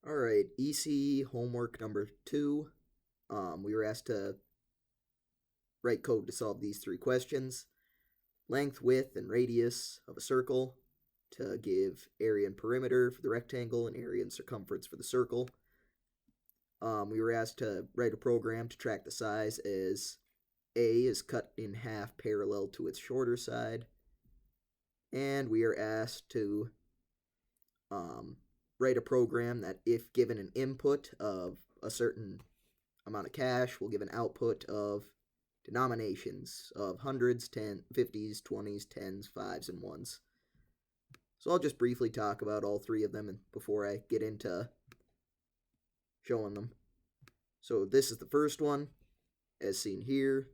Alright, ECE homework number 2. We were asked to write code to solve these three questions. Length, width, and radius of a circle to give area and perimeter for the rectangle and area and circumference for the circle. We were asked to write a program to track the size as A is cut in half parallel to its shorter side. And we are asked to write a program that, if given an input of a certain amount of cash, will give an output of denominations of hundreds, 10s, 50s, 20s, 10s, 5s, and 1s. So I'll just briefly talk about all three of them before I get into showing them. So this is the first one, as seen here,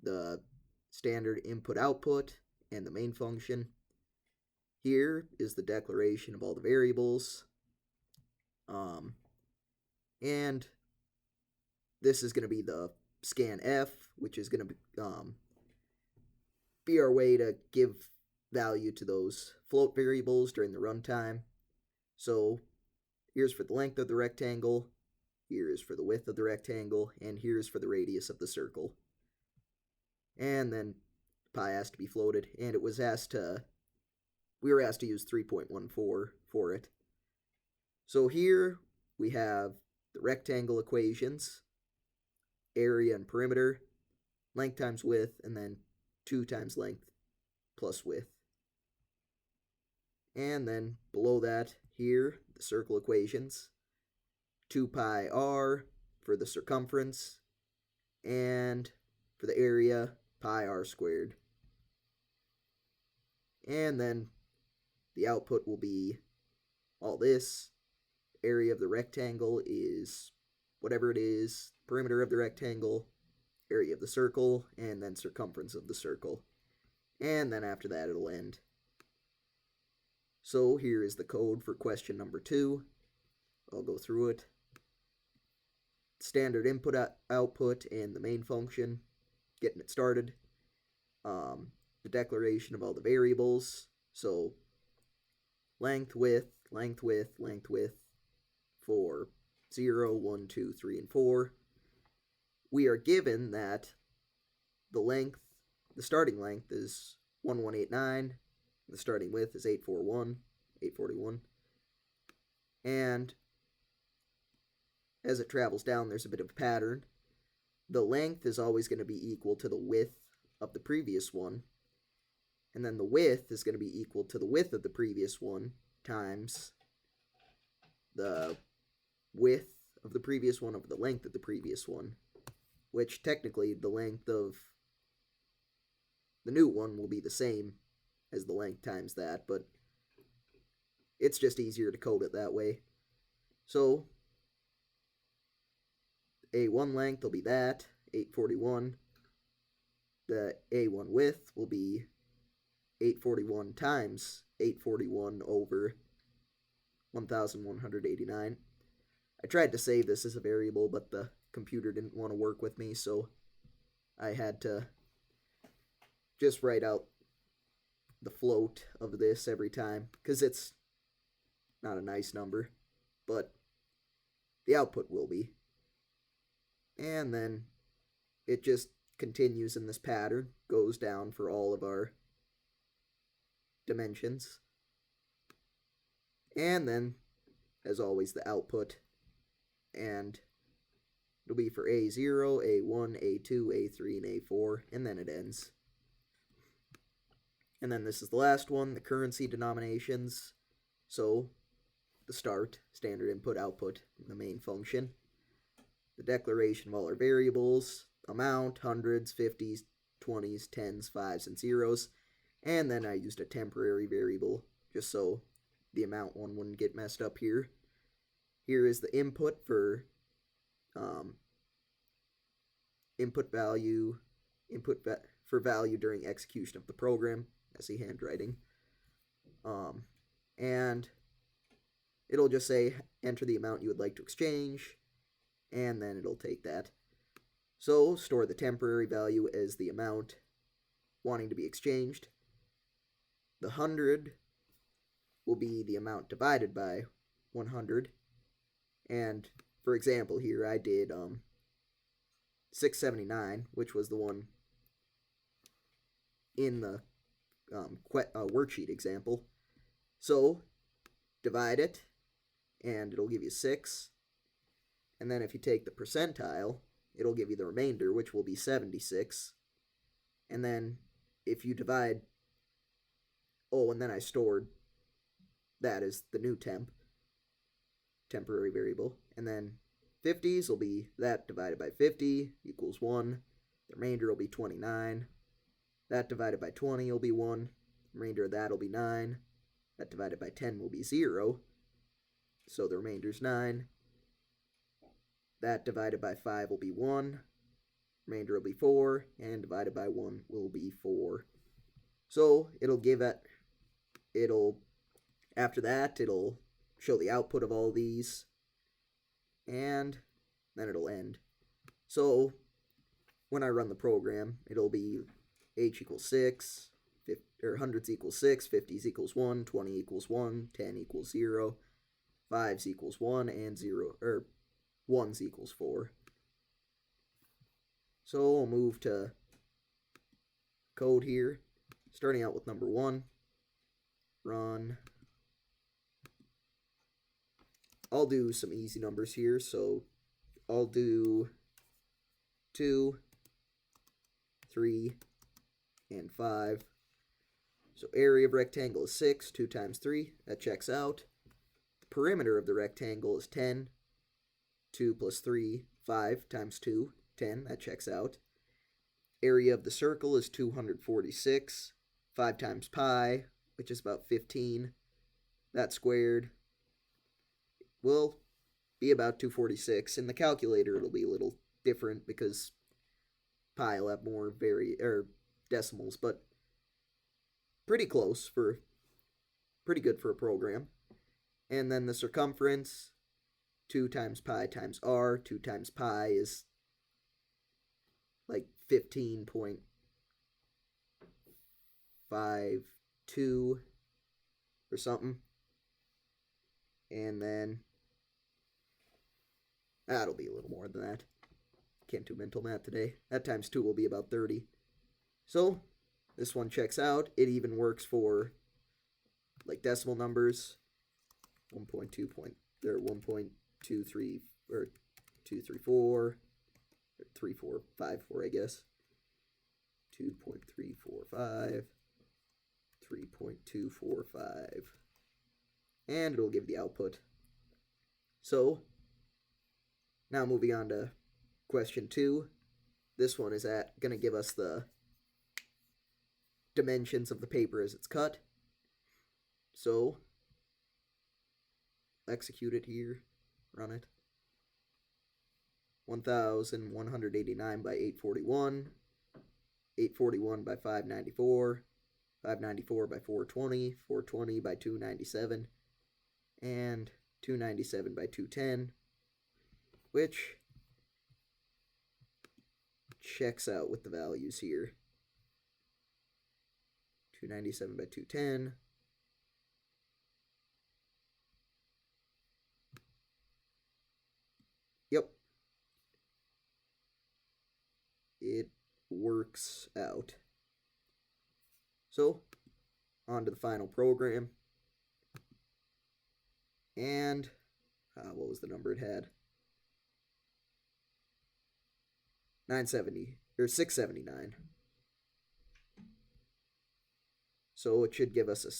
the standard input-output and the main function. Here is the declaration of all the variables. And this is going to be the scanf, which is going to be our way to give value to those float variables during the runtime. So here's for the length of the rectangle, here is for the width of the rectangle, and here's for the radius of the circle. And then pi has to be floated, and we were asked to use 3.14 for it. So here we have the rectangle equations, area and perimeter, length times width, and then 2 times length plus width. And then below that, here, the circle equations, 2 pi r for the circumference, and for the area, pi r squared. And then the output will be all this. Area of the rectangle is whatever it is, perimeter of the rectangle, area of the circle, and then circumference of the circle. And then after that it'll end. So here is the code for question number 2. I'll go through it. Standard input output and the main function, getting it started. The declaration of all the variables, so length, width, length, width, length, width for 0, 1, 2, 3, and 4. We are given that the starting length is 1189, the starting width is 841, and as it travels down, there's a bit of a pattern. The length is always going to be equal to the width of the previous one, and then the width is going to be equal to the width of the previous one times the width of the previous one over the length of the previous one, which technically the length of the new one will be the same as the length times that, but it's just easier to code it that way. So A1 length will be that, 841. The A1 width will be 841 times 841 over 1189. I tried to save this as a variable, but the computer didn't want to work with me, so I had to just write out the float of this every time, because it's not a nice number, but the output will be. And then it just continues in this pattern, goes down for all of our dimensions. And then, as always, the output. And it'll be for A0, A1, A2, A3, and A4, and then it ends. And then this is the last one, the currency denominations. So the start, standard input, output, the main function. The declaration of all our variables, amount, hundreds, 50s, 20s, 10s, 5s, and 0s. And then I used a temporary variable just so the amount one wouldn't get messed up here. Here is the input for value during execution of the program. Messy handwriting. And it'll just say enter the amount you would like to exchange, and then it'll take that. So store the temporary value as the amount wanting to be exchanged. The 100 will be the amount divided by 100, And for example here, I did 679, which was the one in the worksheet example. So divide it, and it'll give you 6. And then if you take the percentile, it'll give you the remainder, which will be 76. And then if you divide, and then I stored that as the new temporary variable. And then 50s will be that divided by 50 equals 1. The remainder will be 29. That divided by 20 will be 1. The remainder of that will be 9. That divided by 10 will be 0. So the remainder is 9. That divided by 5 will be 1. Remainder will be 4. And divided by 1 will be 4. So after that, it'll show the output of all these. And then it'll end. So when I run the program, it'll be h equals 6, hundreds equals 6, 50s equals 1, 20 equals 1, 10 equals 0, 5s equals 1, and 1s equals 4. So we'll move to code here, starting out with number 1. Run. I'll do some easy numbers here, so I'll do 2, 3, and 5. So area of rectangle is 6, 2 times 3, that checks out. The perimeter of the rectangle is 10, 2 plus 3, 5 times 2, 10, that checks out. Area of the circle is 246, 5 times pi, which is about 15, that squared will be about 246. In the calculator, it'll be a little different because pi will have more decimals, but pretty close pretty good for a program. And then the circumference, 2 times pi times r. 2 times pi is like 15.52 or something. And then that'll be a little more than that. Can't do mental math today. That times 2 will be about 30. So this one checks out. It even works for like decimal numbers. 1.23 or 234 or 3454, I guess. 2.345, 3.245. And it'll give the output. So now moving on to question 2. This one is going to give us the dimensions of the paper as it's cut. So execute it here, run it. 1189 by 841, 841 by 594, 594 by 420, 420 by 297, and 297 by 210, which checks out with the values here. 297 by 210. Yep. It works out. So, on to the final program. And, what was the number it had? 970, or 679. So it should give us a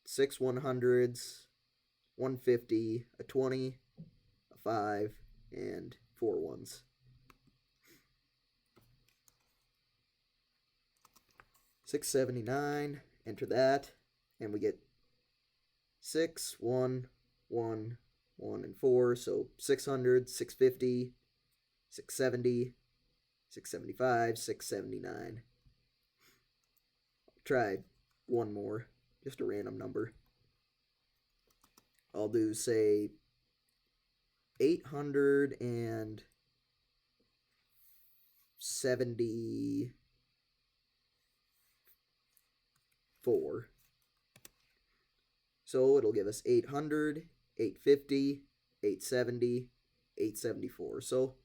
6 100s, 150, a 20, a 5, and 4 1s. $6.79, enter that, and we get 6, 1, 1, 1, and 4, so 600, 650, 670, 675, 679. Try one more, just a random number. I'll do, say, 874. So it'll give us 800, 850, 870, 874. So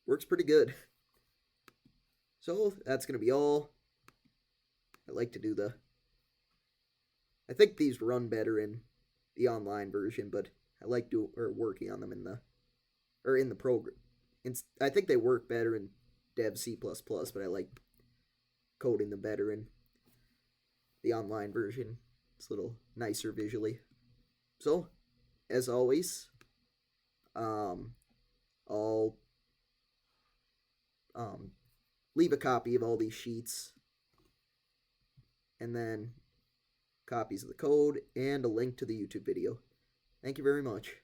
works pretty good. So that's going to be all. I like to do I think these run better in the online version, but I like working on them in the program. I think they work better in Dev C++, but I like coding them better in the online version. It's a little nicer visually. So, as always, I'll leave a copy of all these sheets, and then copies of the code and a link to the YouTube video. Thank you very much.